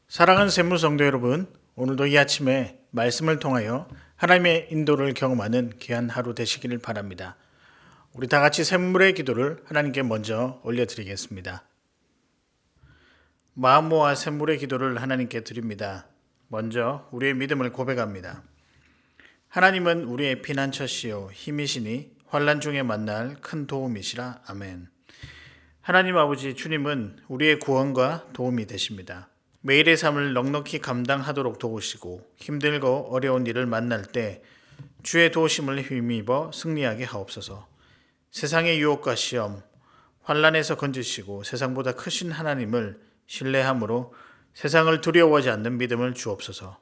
사랑하는 샘물 성도 여러분, 오늘도 이 아침에 말씀을 통하여 하나님의 인도를 경험하는 귀한 하루 되시기를 바랍니다. 우리 다 같이 샘물의 기도를 하나님께 먼저 올려드리겠습니다. 마음 모아 샘물의 기도를 하나님께 드립니다. 먼저 우리의 믿음을 고백합니다. 하나님은 우리의 피난처시요 힘이시니 환난 중에 만날 큰 도움이시라. 아멘. 하나님 아버지, 주님은 우리의 구원과 도움이 되십니다. 매일의 삶을 넉넉히 감당하도록 도우시고 힘들고 어려운 일을 만날 때 주의 도우심을 힘입어 승리하게 하옵소서. 세상의 유혹과 시험, 환난에서 건지시고 세상보다 크신 하나님을 신뢰함으로 세상을 두려워하지 않는 믿음을 주옵소서.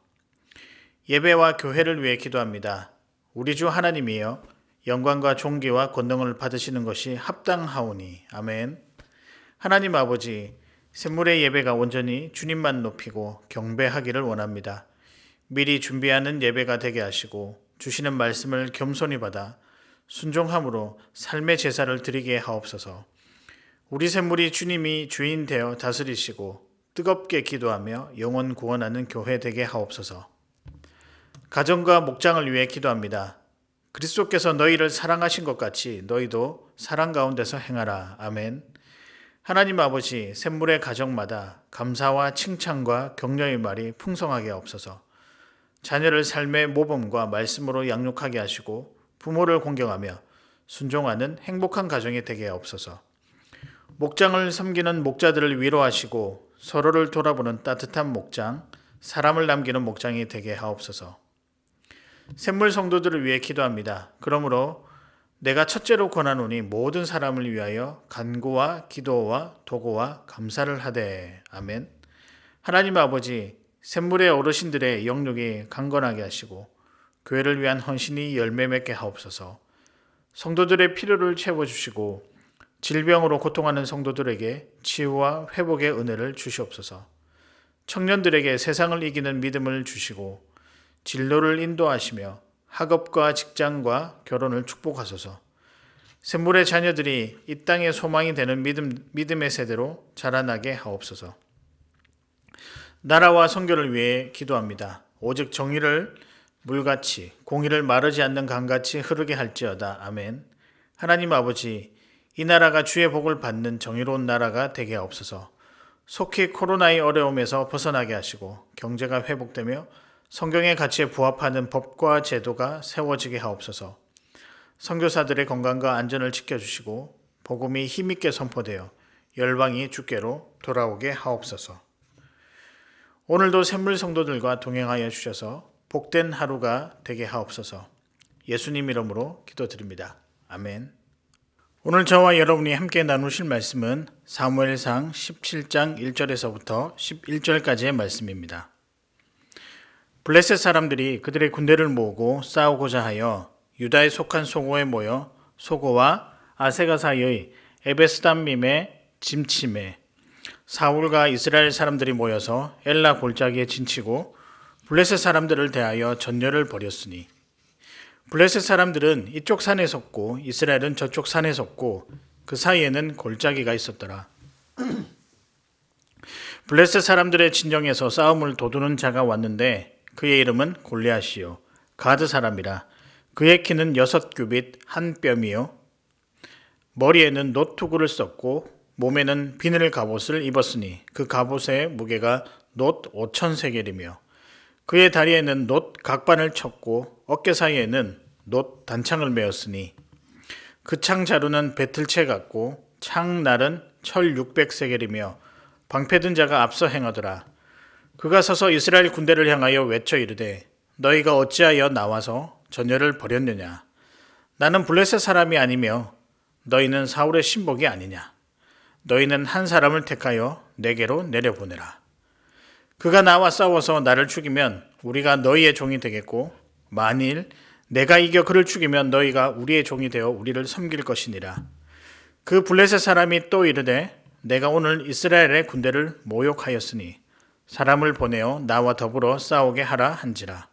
예배와 교회를 위해 기도합니다. 우리 주 하나님이여, 영광과 존귀와 권능을 받으시는 것이 합당하오니. 아멘. 하나님 아버지, 샘물의 예배가 온전히 주님만 높이고 경배하기를 원합니다. 미리 준비하는 예배가 되게 하시고 주시는 말씀을 겸손히 받아 순종함으로 삶의 제사를 드리게 하옵소서. 우리 샘물이 주님이 주인 되어 다스리시고 뜨겁게 기도하며 영혼 구원하는 교회 되게 하옵소서. 가정과 목장을 위해 기도합니다. 그리스도께서 너희를 사랑하신 것 같이 너희도 사랑 가운데서 행하라. 아멘. 하나님 아버지, 샘물의 가정마다 감사와 칭찬과 격려의 말이 풍성하게 없어서 자녀를 삶의 모범과 말씀으로 양육하게 하시고 부모를 공경하며 순종하는 행복한 가정이 되게 없어서 목장을 섬기는 목자들을 위로하시고 서로를 돌아보는 따뜻한 목장, 사람을 남기는 목장이 되게 하옵소서. 샘물 성도들을 위해 기도합니다. 그러므로 내가 첫째로 권하노니 모든 사람을 위하여 간구와 기도와 도구와 감사를 하되. 아멘. 하나님 아버지, 샘물의 어르신들의 영육이 강건하게 하시고 교회를 위한 헌신이 열매 맺게 하옵소서. 성도들의 필요를 채워주시고 질병으로 고통하는 성도들에게 치유와 회복의 은혜를 주시옵소서. 청년들에게 세상을 이기는 믿음을 주시고 진로를 인도하시며 학업과 직장과 결혼을 축복하소서. 샘물의 자녀들이 이 땅의 소망이 되는 믿음의 세대로 자라나게 하옵소서. 나라와 선교를 위해 기도합니다. 오직 정의를 물같이 공의를 마르지 않는 강같이 흐르게 할지어다. 아멘. 하나님 아버지, 이 나라가 주의 복을 받는 정의로운 나라가 되게 하옵소서. 속히 코로나의 어려움에서 벗어나게 하시고 경제가 회복되며 성경의 가치에 부합하는 법과 제도가 세워지게 하옵소서. 선교사들의 건강과 안전을 지켜주시고 복음이 힘있게 선포되어 열방이 주께로 돌아오게 하옵소서. 오늘도 샘물 성도들과 동행하여 주셔서 복된 하루가 되게 하옵소서. 예수님 이름으로 기도드립니다. 아멘. 오늘 저와 여러분이 함께 나누실 말씀은 사무엘상 17장 1절에서부터 11절까지의 말씀입니다. 블레셋 사람들이 그들의 군대를 모으고 싸우고자 하여 유다에 속한 소고에 모여 소고와 아세가 사이의 에베스담밈의 짐침에 사울과 이스라엘 사람들이 모여서 엘라 골짜기에 진치고 블레셋 사람들을 대하여 전열을 벌였으니 블레셋 사람들은 이쪽 산에 섰고 이스라엘은 저쪽 산에 섰고 그 사이에는 골짜기가 있었더라. 블레셋 사람들의 진영에서 싸움을 도두는 자가 왔는데 그의 이름은 골리앗이요 가드 사람이라. 그의 키는 6규빗 한 뼘이요 머리에는 놋투구를 썼고 몸에는 비늘 갑옷을 입었으니 그 갑옷의 무게가 놋 5,000세겔이며 그의 다리에는 놋 각반을 쳤고 어깨 사이에는 놋 단창을 메었으니 그 창 자루는 배틀채 같고 창 날은 철 600세겔이며 방패든 자가 앞서 행하더라. 그가 서서 이스라엘 군대를 향하여 외쳐 이르되 너희가 어찌하여 나와서 전열을 벌였느냐. 나는 블레셋 사람이 아니며 너희는 사울의 신복이 아니냐. 너희는 한 사람을 택하여 내게로 내려보내라. 그가 나와 싸워서 나를 죽이면 우리가 너희의 종이 되겠고 만일 내가 이겨 그를 죽이면 너희가 우리의 종이 되어 우리를 섬길 것이니라. 그 블레셋 사람이 또 이르되 내가 오늘 이스라엘의 군대를 모욕하였으니 사람을 보내어 나와 더불어 싸우게 하라 한지라.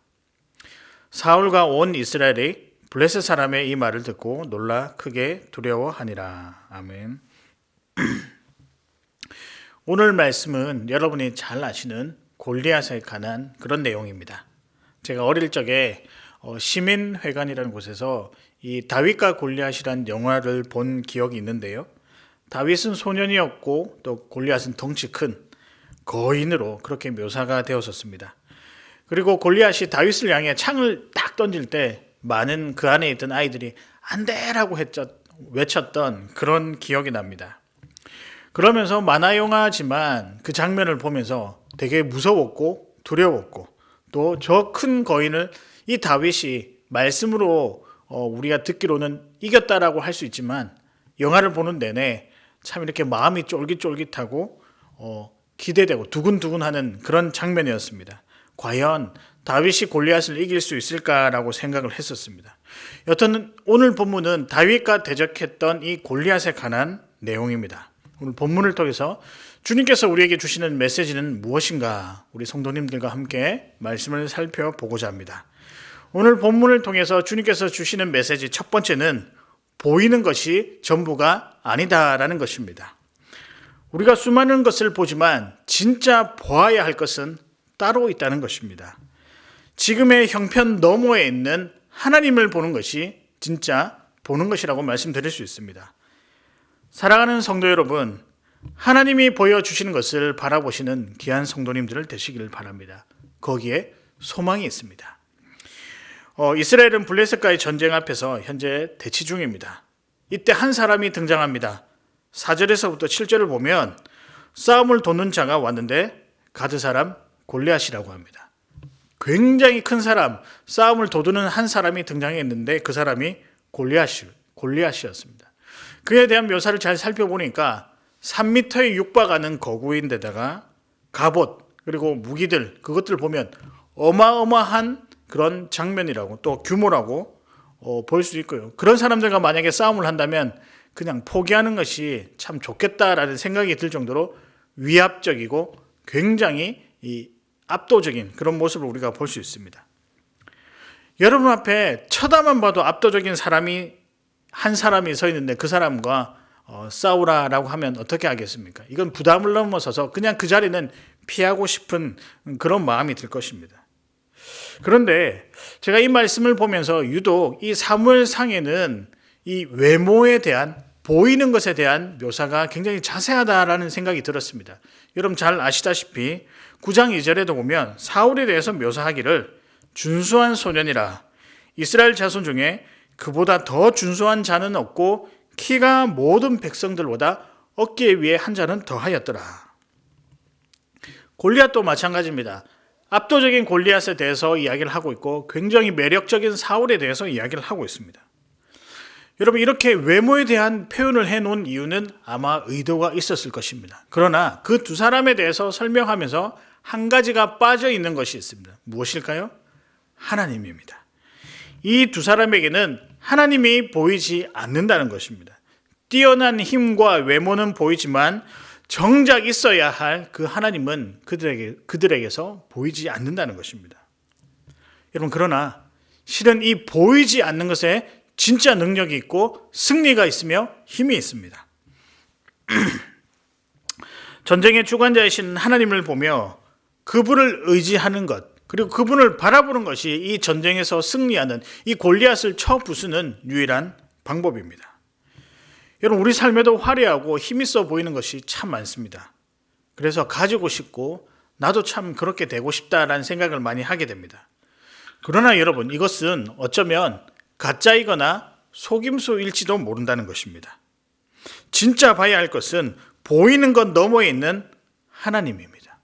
사울과 온 이스라엘이 블레셋 사람의 이 말을 듣고 놀라 크게 두려워하니라. 아멘. 오늘 말씀은 여러분이 잘 아시는 골리앗에 관한 그런 내용입니다. 제가 어릴 적에 시민회관이라는 곳에서 이 다윗과 골리앗이라는 영화를 본 기억이 있는데요. 다윗은 소년이었고 또 골리앗은 덩치 큰 거인으로 그렇게 묘사가 되었었습니다. 그리고 골리앗이 다윗을 향해 창을 딱 던질 때 많은 그 안에 있던 아이들이 안 돼라고 외쳤던 그런 기억이 납니다. 그러면서 만화 영화지만 그 장면을 보면서 되게 무서웠고 두려웠고 또 저 큰 거인을 이 다윗이 말씀으로 우리가 듣기로는 이겼다라고 할 수 있지만 영화를 보는 내내 참 이렇게 마음이 쫄깃쫄깃하고 기대되고 두근두근하는 그런 장면이었습니다. 과연 다윗이 골리앗을 이길 수 있을까라고 생각을 했었습니다. 여튼 오늘 본문은 다윗과 대적했던 이 골리앗에 관한 내용입니다. 오늘 본문을 통해서 주님께서 우리에게 주시는 메시지는 무엇인가 우리 성도님들과 함께 말씀을 살펴보고자 합니다. 오늘 본문을 통해서 주님께서 주시는 메시지 첫 번째는 보이는 것이 전부가 아니다라는 것입니다. 우리가 수많은 것을 보지만 진짜 보아야 할 것은 따로 있다는 것입니다. 지금의 형편 너머에 있는 하나님을 보는 것이 진짜 보는 것이라고 말씀드릴 수 있습니다. 사랑하는 성도 여러분, 하나님이 보여주시는 것을 바라보시는 귀한 성도님들 되시기를 바랍니다. 거기에 소망이 있습니다. 이스라엘은 블레셋과의 전쟁 앞에서 현재 대치 중입니다. 이때 한 사람이 등장합니다. 4절에서부터 7절을 보면 싸움을 돕는 자가 왔는데 가드 사람 골리앗이라고 합니다. 굉장히 큰 사람, 싸움을 도두는 한 사람이 등장했는데 그 사람이 골리앗이었습니다. 그에 대한 묘사를 잘 살펴보니까 3m에 육박하는 거구인데다가 갑옷 그리고 무기들 그것들을 보면 어마어마한 그런 장면이라고 또 규모라고 볼 수 있고요. 그런 사람들과 만약에 싸움을 한다면 그냥 포기하는 것이 참 좋겠다라는 생각이 들 정도로 위압적이고 굉장히 압도적인 그런 모습을 우리가 볼 수 있습니다. 여러분 앞에 쳐다만 봐도 압도적인 한 사람이 서 있는데 그 사람과 싸우라라고 하면 어떻게 하겠습니까? 이건 부담을 넘어서서 그냥 그 자리는 피하고 싶은 그런 마음이 들 것입니다. 그런데 제가 이 말씀을 보면서 유독 이 사무엘상에는 이 외모에 대한 보이는 것에 대한 묘사가 굉장히 자세하다라는 생각이 들었습니다. 여러분 잘 아시다시피 9장 2절에도 보면 사울에 대해서 묘사하기를 준수한 소년이라 이스라엘 자손 중에 그보다 더 준수한 자는 없고 키가 모든 백성들보다 어깨 위에 한 자는 더하였더라. 골리앗도 마찬가지입니다. 압도적인 골리앗에 대해서 이야기를 하고 있고 굉장히 매력적인 사울에 대해서 이야기를 하고 있습니다. 여러분 이렇게 외모에 대한 표현을 해놓은 이유는 아마 의도가 있었을 것입니다. 그러나 그 두 사람에 대해서 설명하면서 한 가지가 빠져 있는 것이 있습니다. 무엇일까요? 하나님입니다. 이 두 사람에게는 하나님이 보이지 않는다는 것입니다. 뛰어난 힘과 외모는 보이지만 정작 있어야 할 그 하나님은 그들에게서 보이지 않는다는 것입니다. 여러분 그러나 실은 이 보이지 않는 것에 진짜 능력이 있고 승리가 있으며 힘이 있습니다. 전쟁의 주관자이신 하나님을 보며 그분을 의지하는 것 그리고 그분을 바라보는 것이 이 전쟁에서 승리하는 이 골리앗을 쳐 부수는 유일한 방법입니다. 여러분 우리 삶에도 화려하고 힘있어 보이는 것이 참 많습니다. 그래서 가지고 싶고 나도 참 그렇게 되고 싶다라는 생각을 많이 하게 됩니다. 그러나 여러분 이것은 어쩌면 가짜이거나 속임수일지도 모른다는 것입니다. 진짜 봐야 할 것은 보이는 것 너머에 있는 하나님입니다.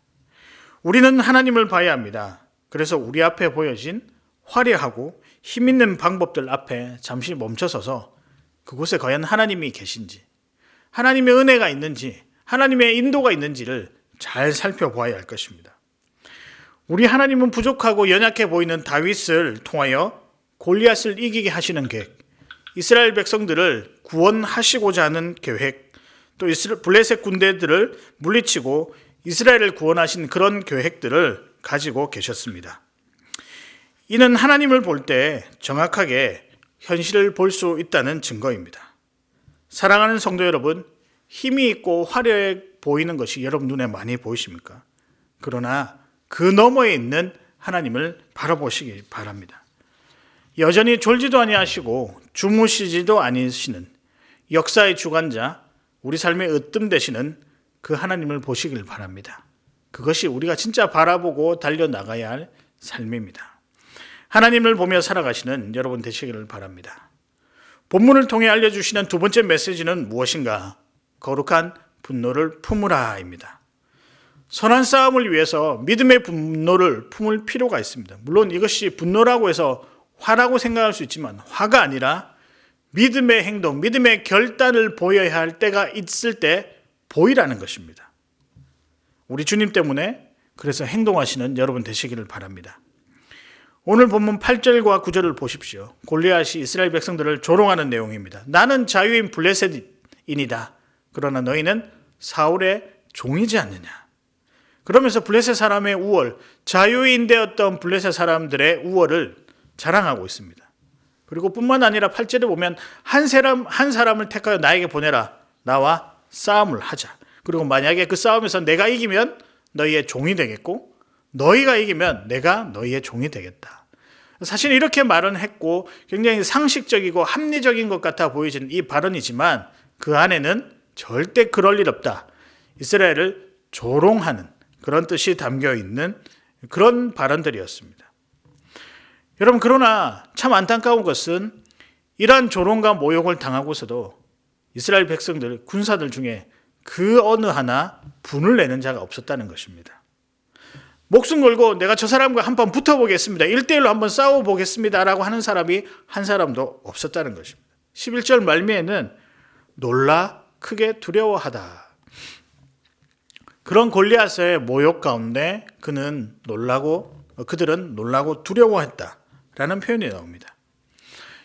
우리는 하나님을 봐야 합니다. 그래서 우리 앞에 보여진 화려하고 힘있는 방법들 앞에 잠시 멈춰서서 그곳에 과연 하나님이 계신지, 하나님의 은혜가 있는지, 하나님의 인도가 있는지를 잘 살펴보아야 할 것입니다. 우리 하나님은 부족하고 연약해 보이는 다윗을 통하여 골리앗을 이기게 하시는 계획, 이스라엘 백성들을 구원하시고자 하는 계획, 또 블레셋 군대들을 물리치고 이스라엘을 구원하신 그런 계획들을 가지고 계셨습니다. 이는 하나님을 볼 때 정확하게 현실을 볼 수 있다는 증거입니다. 사랑하는 성도 여러분, 힘이 있고 화려해 보이는 것이 여러분 눈에 많이 보이십니까? 그러나 그 너머에 있는 하나님을 바라보시기 바랍니다. 여전히 졸지도 아니하시고 주무시지도 아니시는 역사의 주관자, 우리 삶의 으뜸 되시는 그 하나님을 보시길 바랍니다. 그것이 우리가 진짜 바라보고 달려나가야 할 삶입니다. 하나님을 보며 살아가시는 여러분 되시기를 바랍니다. 본문을 통해 알려주시는 두 번째 메시지는 무엇인가? 거룩한 분노를 품으라입니다. 선한 싸움을 위해서 믿음의 분노를 품을 필요가 있습니다. 물론 이것이 분노라고 해서 화라고 생각할 수 있지만 화가 아니라 믿음의 행동, 믿음의 결단을 보여야 할 때가 있을 때 보이라는 것입니다. 우리 주님 때문에 그래서 행동하시는 여러분 되시기를 바랍니다. 오늘 본문 8절과 9절을 보십시오. 골리앗이 이스라엘 백성들을 조롱하는 내용입니다. 나는 자유인 블레셋인이다. 그러나 너희는 사울의 종이지 않느냐. 그러면서 블레셋 사람의 우월, 자유인 되었던 블레셋 사람들의 우월을 자랑하고 있습니다. 그리고 뿐만 아니라 8절에 보면 한 사람을 택하여 나에게 보내라. 나와 싸움을 하자. 그리고 만약에 그 싸움에서 내가 이기면 너희의 종이 되겠고 너희가 이기면 내가 너희의 종이 되겠다. 사실 이렇게 말은 했고 굉장히 상식적이고 합리적인 것 같아 보이지는 이 발언이지만 그 안에는 절대 그럴 일 없다. 이스라엘을 조롱하는 그런 뜻이 담겨 있는 그런 발언들이었습니다. 여러분, 그러나 참 안타까운 것은 이러한 조롱과 모욕을 당하고서도 이스라엘 백성들, 군사들 중에 그 어느 하나 분을 내는 자가 없었다는 것입니다. 목숨 걸고 내가 저 사람과 한번 붙어보겠습니다. 1대1로 한번 싸워보겠습니다. 라고 하는 사람이 한 사람도 없었다는 것입니다. 11절 말미에는 놀라 크게 두려워하다. 그런 골리앗의 모욕 가운데 그들은 놀라고 두려워했다라는 표현이 나옵니다.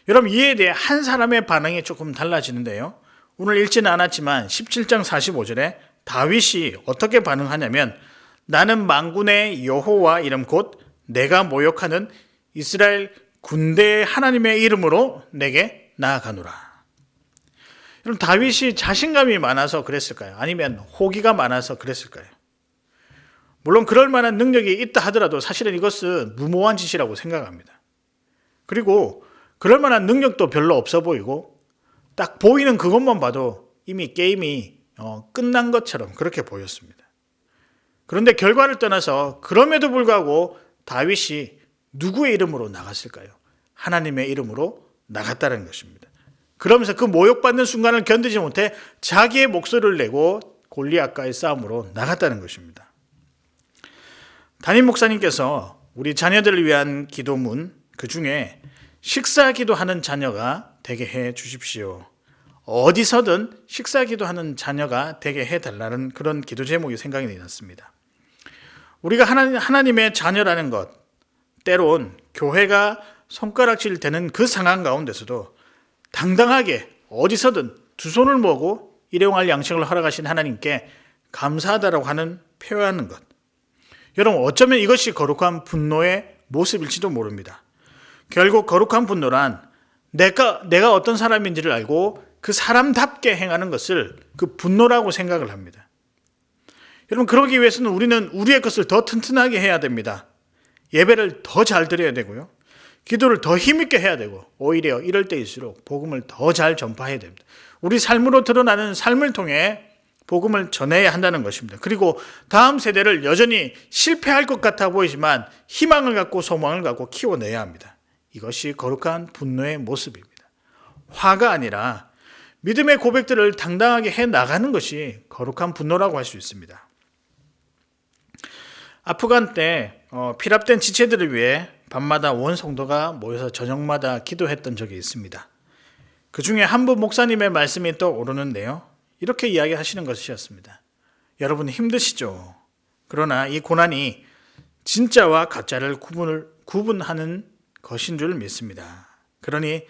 여러분, 이에 대해 한 사람의 반응이 조금 달라지는데요. 오늘 읽지는 않았지만 17장 45절에 다윗이 어떻게 반응하냐면 나는 만군의 여호와 이름 곧 내가 모욕하는 이스라엘 군대의 하나님의 이름으로 내게 나아가노라. 여러분, 다윗이 자신감이 많아서 그랬을까요? 아니면 호기가 많아서 그랬을까요? 물론 그럴 만한 능력이 있다 하더라도 사실은 이것은 무모한 짓이라고 생각합니다. 그리고 그럴 만한 능력도 별로 없어 보이고 딱 보이는 그것만 봐도 이미 게임이 끝난 것처럼 그렇게 보였습니다. 그런데 결과를 떠나서 그럼에도 불구하고 다윗이 누구의 이름으로 나갔을까요? 하나님의 이름으로 나갔다는 것입니다. 그러면서 그 모욕받는 순간을 견디지 못해 자기의 목소리를 내고 골리앗과의 싸움으로 나갔다는 것입니다. 담임 목사님께서 우리 자녀들을 위한 기도문 그 중에 식사 기도하는 자녀가 되게 해 주십시오. 어디서든 식사 기도하는 자녀가 되게 해달라는 그런 기도 제목이 생각이 났습니다. 우리가 하나님의 자녀라는 것, 때론 교회가 손가락질 되는 그 상황 가운데서도 당당하게 어디서든 두 손을 모으고 일용할 양식을 허락하신 하나님께 감사하다라고 하는 표현하는 것. 여러분, 어쩌면 이것이 거룩한 분노의 모습일지도 모릅니다. 결국 거룩한 분노란 내가 어떤 사람인지를 알고 그 사람답게 행하는 것을 그 분노라고 생각을 합니다. 여러분, 그러기 위해서는 우리는 우리의 것을 더 튼튼하게 해야 됩니다. 예배를 더 잘 드려야 되고요. 기도를 더 힘있게 해야 되고 오히려 이럴 때일수록 복음을 더 잘 전파해야 됩니다. 우리 삶으로 드러나는 삶을 통해 복음을 전해야 한다는 것입니다. 그리고 다음 세대를 여전히 실패할 것 같아 보이지만 희망을 갖고 소망을 갖고 키워내야 합니다. 이것이 거룩한 분노의 모습입니다. 화가 아니라 믿음의 고백들을 당당하게 해나가는 것이 거룩한 분노라고 할 수 있습니다. 아프간 때 피랍된 지체들을 위해 밤마다 온 성도가 모여서 저녁마다 기도했던 적이 있습니다. 그 중에 한 분 목사님의 말씀이 떠오르는데요. 이렇게 이야기하시는 것이었습니다. 여러분 힘드시죠? 그러나 이 고난이 진짜와 가짜를 구분하는 것인 줄 믿습니다. 그러니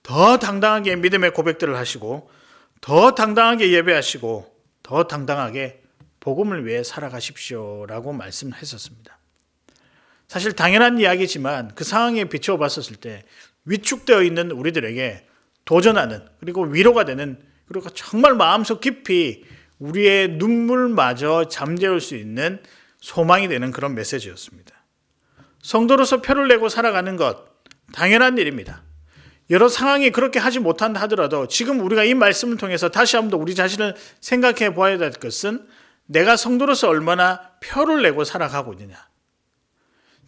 더 당당하게 믿음의 고백들을 하시고 더 당당하게 예배하시고 더 당당하게 복음을 위해 살아가십시오 라고 말씀했었습니다. 사실 당연한 이야기지만 그 상황에 비추어 봤었을 때 위축되어 있는 우리들에게 도전하는 그리고 위로가 되는 그리고 정말 마음속 깊이 우리의 눈물마저 잠재울 수 있는 소망이 되는 그런 메시지였습니다. 성도로서 표를 내고 살아가는 것 당연한 일입니다. 여러 상황이 그렇게 하지 못한다 하더라도 지금 우리가 이 말씀을 통해서 다시 한번 더 우리 자신을 생각해 보아야 될 것은 내가 성도로서 얼마나 표를 내고 살아가고 있느냐.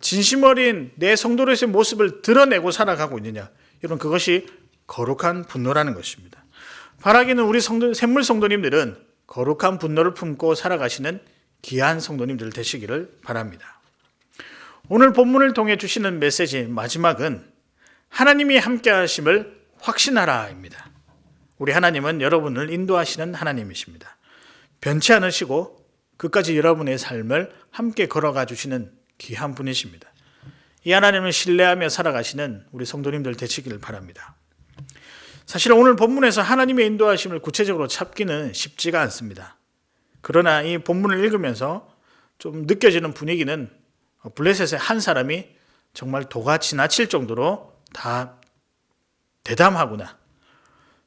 진심 어린 내 성도로서의 모습을 드러내고 살아가고 있느냐. 여러분, 그것이 거룩한 분노라는 것입니다. 바라기는 우리 샘물 성도님들은 거룩한 분노를 품고 살아가시는 귀한 성도님들 되시기를 바랍니다. 오늘 본문을 통해 주시는 메시지 마지막은 하나님이 함께 하심을 확신하라입니다. 우리 하나님은 여러분을 인도하시는 하나님이십니다. 변치 않으시고 끝까지 여러분의 삶을 함께 걸어가 주시는 귀한 분이십니다. 이 하나님을 신뢰하며 살아가시는 우리 성도님들 되시기를 바랍니다. 사실 오늘 본문에서 하나님의 인도하심을 구체적으로 찾기는 쉽지가 않습니다. 그러나 이 본문을 읽으면서 좀 느껴지는 분위기는 블레셋의 한 사람이 정말 도가 지나칠 정도로 다 대담하구나.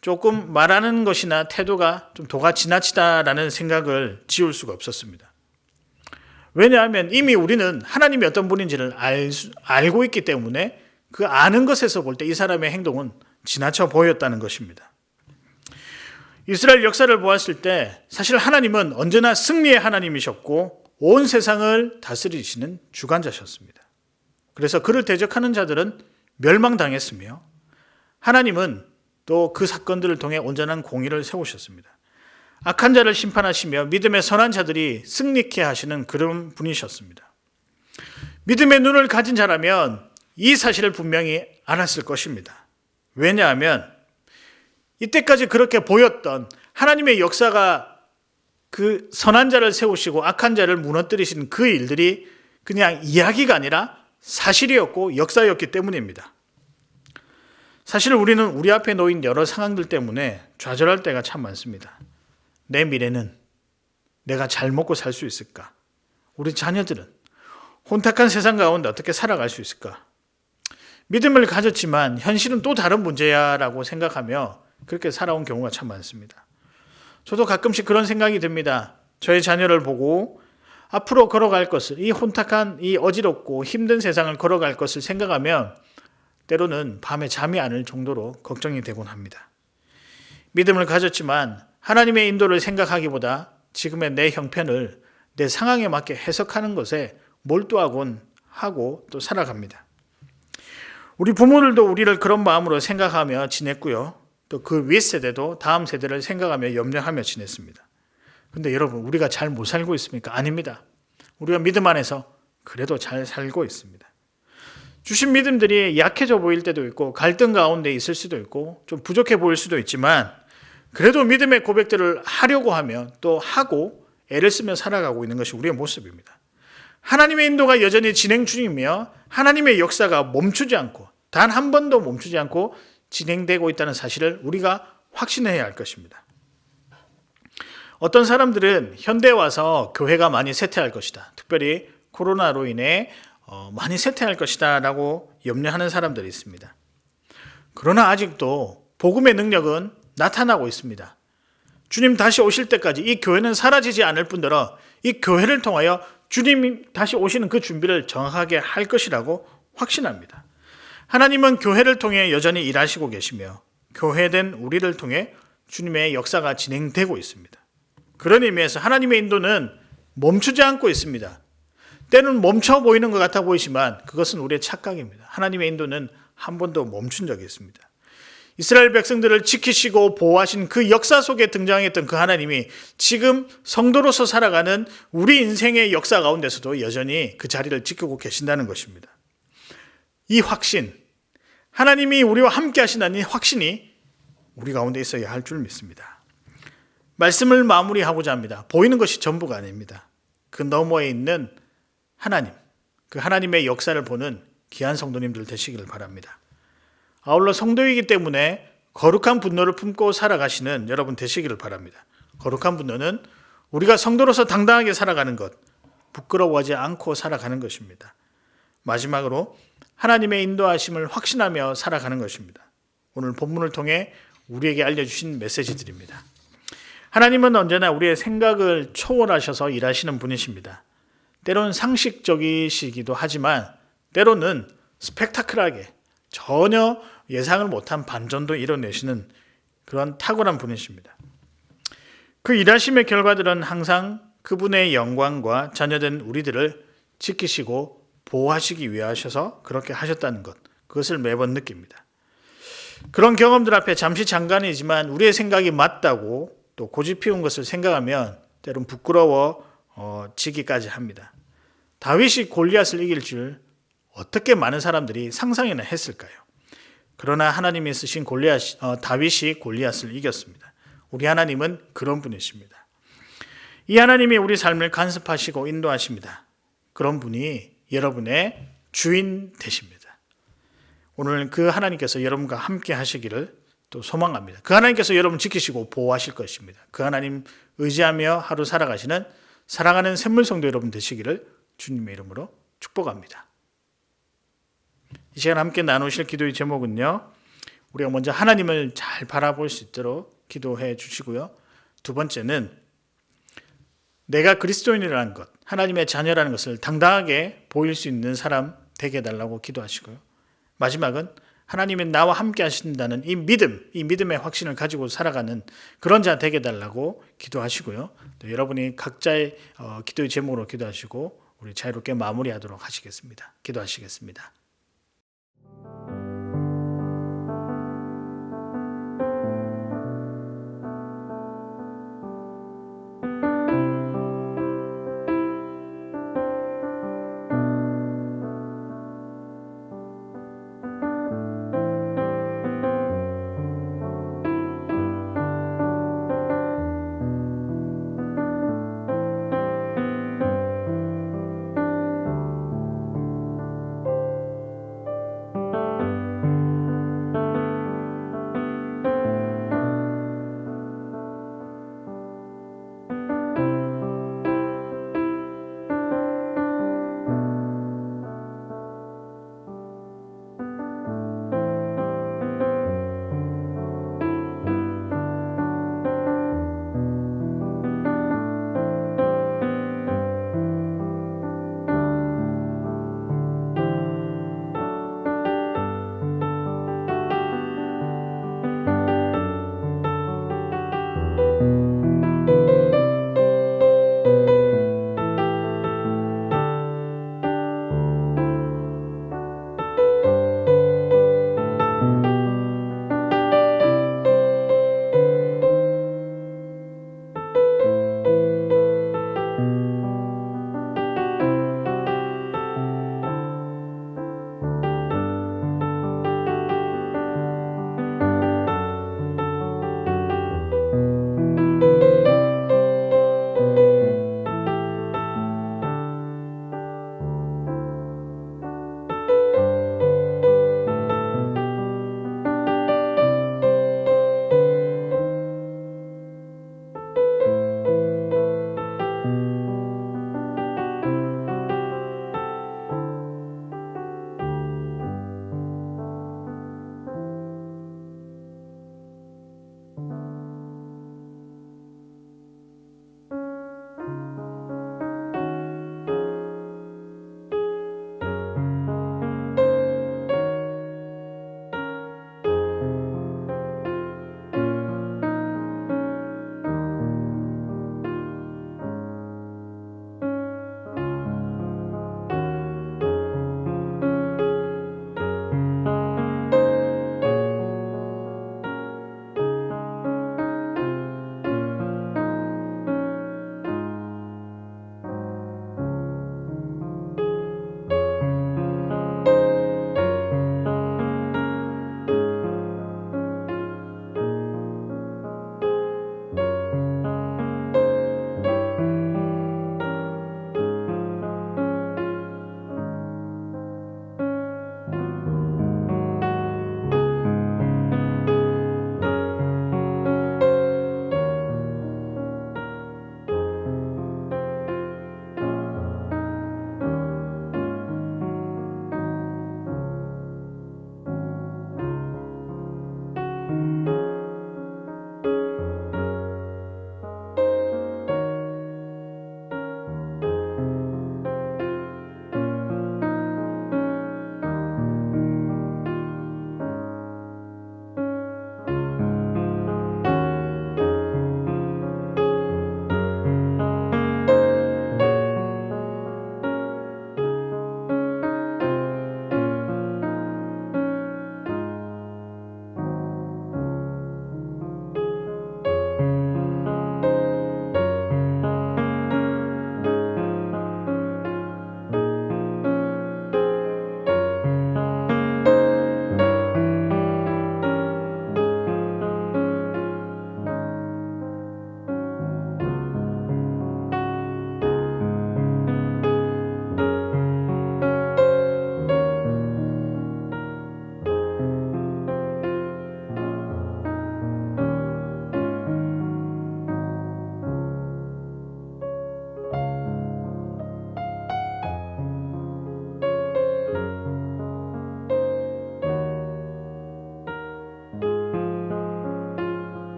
조금 말하는 것이나 태도가 좀 도가 지나치다라는 생각을 지울 수가 없었습니다. 왜냐하면 이미 우리는 하나님이 어떤 분인지를 알고 있기 때문에 그 아는 것에서 볼 때 이 사람의 행동은 지나쳐 보였다는 것입니다. 이스라엘 역사를 보았을 때 사실 하나님은 언제나 승리의 하나님이셨고 온 세상을 다스리시는 주관자셨습니다. 그래서 그를 대적하는 자들은 멸망당했으며 하나님은 또 그 사건들을 통해 온전한 공의를 세우셨습니다. 악한 자를 심판하시며 믿음의 선한 자들이 승리케 하시는 그런 분이셨습니다. 믿음의 눈을 가진 자라면 이 사실을 분명히 알았을 것입니다. 왜냐하면 이때까지 그렇게 보였던 하나님의 역사가 그 선한 자를 세우시고 악한 자를 무너뜨리신 그 일들이 그냥 이야기가 아니라 사실이었고 역사였기 때문입니다. 사실 우리는 우리 앞에 놓인 여러 상황들 때문에 좌절할 때가 참 많습니다. 내 미래는 내가 잘 먹고 살 수 있을까? 우리 자녀들은 혼탁한 세상 가운데 어떻게 살아갈 수 있을까? 믿음을 가졌지만 현실은 또 다른 문제야 라고 생각하며 그렇게 살아온 경우가 참 많습니다. 저도 가끔씩 그런 생각이 듭니다. 저의 자녀를 보고 앞으로 걸어갈 것을, 이 혼탁한, 이 어지럽고 힘든 세상을 걸어갈 것을 생각하면 때로는 밤에 잠이 안 올 정도로 걱정이 되곤 합니다. 믿음을 가졌지만 하나님의 인도를 생각하기보다 지금의 내 형편을 내 상황에 맞게 해석하는 것에 몰두하곤 하고 또 살아갑니다. 우리 부모들도 우리를 그런 마음으로 생각하며 지냈고요. 또 그 윗세대도 다음 세대를 생각하며 염려하며 지냈습니다. 근데 여러분, 우리가 잘 못 살고 있습니까? 아닙니다. 우리가 믿음 안에서 그래도 잘 살고 있습니다. 주신 믿음들이 약해져 보일 때도 있고 갈등 가운데 있을 수도 있고 좀 부족해 보일 수도 있지만 그래도 믿음의 고백들을 하려고 하며 또 하고 애를 쓰며 살아가고 있는 것이 우리의 모습입니다. 하나님의 인도가 여전히 진행 중이며 하나님의 역사가 멈추지 않고 단 한 번도 멈추지 않고 진행되고 있다는 사실을 우리가 확신해야 할 것입니다. 어떤 사람들은 현대에 와서 교회가 많이 쇠퇴할 것이다. 특별히 코로나로 인해 많이 쇠퇴할 것이다 라고 염려하는 사람들이 있습니다. 그러나 아직도 복음의 능력은 나타나고 있습니다. 주님 다시 오실 때까지 이 교회는 사라지지 않을 뿐더러 이 교회를 통하여 주님이 다시 오시는 그 준비를 정확하게 할 것이라고 확신합니다. 하나님은 교회를 통해 여전히 일하시고 계시며 교회된 우리를 통해 주님의 역사가 진행되고 있습니다. 그런 의미에서 하나님의 인도는 멈추지 않고 있습니다. 때는 멈춰 보이는 것 같아 보이지만 그것은 우리의 착각입니다. 하나님의 인도는 한 번도 멈춘 적이 있습니다. 이스라엘 백성들을 지키시고 보호하신 그 역사 속에 등장했던 그 하나님이 지금 성도로서 살아가는 우리 인생의 역사 가운데서도 여전히 그 자리를 지키고 계신다는 것입니다. 이 확신, 하나님이 우리와 함께 하신다는 이 확신이 우리 가운데 있어야 할 줄 믿습니다. 말씀을 마무리하고자 합니다. 보이는 것이 전부가 아닙니다. 그 너머에 있는 하나님, 그 하나님의 역사를 보는 귀한 성도님들 되시기를 바랍니다. 아울러 성도이기 때문에 거룩한 분노를 품고 살아가시는 여러분 되시기를 바랍니다. 거룩한 분노는 우리가 성도로서 당당하게 살아가는 것, 부끄러워하지 않고 살아가는 것입니다. 마지막으로 하나님의 인도하심을 확신하며 살아가는 것입니다. 오늘 본문을 통해 우리에게 알려주신 메시지들입니다. 하나님은 언제나 우리의 생각을 초월하셔서 일하시는 분이십니다. 때로는 상식적이시기도 하지만 때로는 스펙타클하게 전혀 예상을 못한 반전도 이뤄내시는 그런 탁월한 분이십니다. 그 일하심의 결과들은 항상 그분의 영광과 자녀된 우리들을 지키시고 보호하시기 위해 하셔서 그렇게 하셨다는 것, 그것을 매번 느낍니다. 그런 경험들 앞에 잠시 잠깐이지만 우리의 생각이 맞다고 또 고집 피운 것을 생각하면 때론 부끄러워지기까지 합니다. 다윗이 골리앗을 이길 줄 어떻게 많은 사람들이 상상이나 했을까요? 그러나 하나님이 쓰신 다윗이 골리앗을 이겼습니다. 우리 하나님은 그런 분이십니다. 이 하나님이 우리 삶을 간섭하시고 인도하십니다. 그런 분이 여러분의 주인 되십니다. 오늘 그 하나님께서 여러분과 함께 하시기를 또 소망합니다. 그 하나님께서 여러분 지키시고 보호하실 것입니다. 그 하나님 의지하며 하루 살아가시는 사랑하는 샘물성도 여러분 되시기를 주님의 이름으로 축복합니다. 이 시간 함께 나누실 기도의 제목은요, 우리가 먼저 하나님을 잘 바라볼 수 있도록 기도해 주시고요. 두 번째는 내가 그리스도인이라는 것, 하나님의 자녀라는 것을 당당하게 보일 수 있는 사람 되게 해달라고 기도하시고요. 마지막은 하나님이 나와 함께 하신다는 이 믿음의 확신을 가지고 살아가는 그런 자 되게 해달라고 기도하시고요. 또 여러분이 각자의 기도의 제목으로 기도하시고 우리 자유롭게 마무리하도록 하시겠습니다. 기도하시겠습니다.